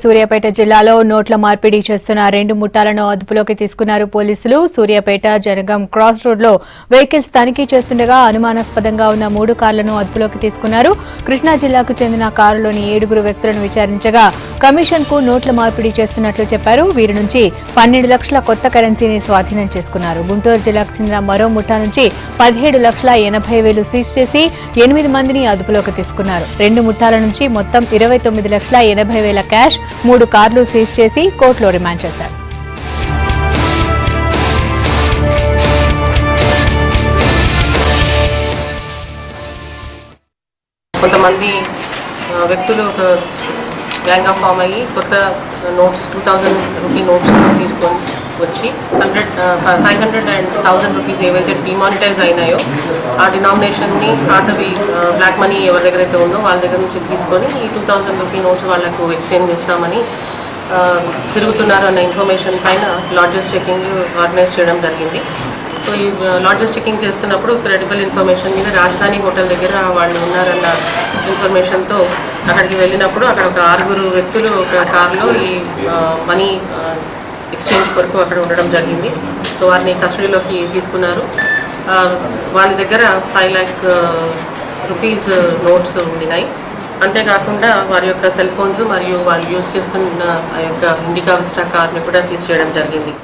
సూర్యాపేట జిల్లాలో నోట్ల మార్పిడి చేస్తున్న 2 ముఠాలను అదుపులోకి తీసుకున్నారు పోలీసులు. సూర్యాపేట జనగం క్రాస్ రోడ్లో వెహికల్స్ తనిఖీ చేస్తుండగా అనుమానాస్పదంగా ఉన్న 3 కార్లను అదుపులోకి తీసుకున్నారు. కృష్ణా జిల్లాకు చెందిన కారులోని 7 వ్యక్తులను విచారించగా కమిషన్ కు నోట్ల మార్పిడి చేస్తున్నట్లు చెప్పారు. వీరి నుంచి 12 లక్షల కొత్త కరెన్సీని స్వాధీనం చేసుకున్నారు. గుంటూరు జిల్లాకు చెందిన మరో ముఠా నుంచి 17,80,000 సీజ్ చేసి 8 మందిని అదుపులోకి తీసుకున్నారు. 2 ముఠాల నుంచి మొత్తం 29,80,000 క్యాష్, 3 కార్లు సీజ్ చేసి కోర్టులో రిమాండ్ చేశారు. కొంతమంది వ్యక్తులు ఒక గ్యాంగ్ ఆఫ్ ఫామ్ అయ్యి కొత్త నోట్స్ 2000 రూపీ నోట్స్ తీసుకొని వచ్చి 500 and 1000 రూపీస్ ఏవైతే డిమానిటైజ్ అయినాయో ఆ డినామినేషన్ని పాతవి బ్లాక్ మనీ ఎవరి దగ్గర అయితే ఉందో వాళ్ళ దగ్గర నుంచి తీసుకొని ఈ 2000 రూపీ నోట్స్ వాళ్ళకు ఎక్స్చేంజ్ చేస్తామని తిరుగుతున్నారు అన్న ఇన్ఫర్మేషన్ పైన లాడ్జెస్ చెకింగ్ ఆర్గనైజ్ చేయడం జరిగింది. సో ఈ లాడ్జెస్ చెకింగ్ చేస్తున్నప్పుడు క్రెడిబుల్ ఇన్ఫర్మేషన్ మీద రాజధాని హోటల్ దగ్గర వాళ్ళు ఉన్నారన్న ఇన్ఫర్మేషన్తో అక్కడికి వెళ్ళినప్పుడు అక్కడ ఒక 6 వ్యక్తులు ఒక కార్లో ఈ మనీ ఎక్స్చేంజ్ కొరకు అక్కడ ఉండడం జరిగింది. సో వారిని కస్టడీలోకి తీసుకున్నారు. వాళ్ళ దగ్గర 5 lakh రూపీస్ నోట్స్ ఉండినాయి. అంతేకాకుండా వారి యొక్క సెల్ ఫోన్స్ మరియు వాళ్ళు యూజ్ చేస్తున్న ఆ యొక్క ఇండికా విస్టా కార్ని కూడా సీజ్ చేయడం జరిగింది.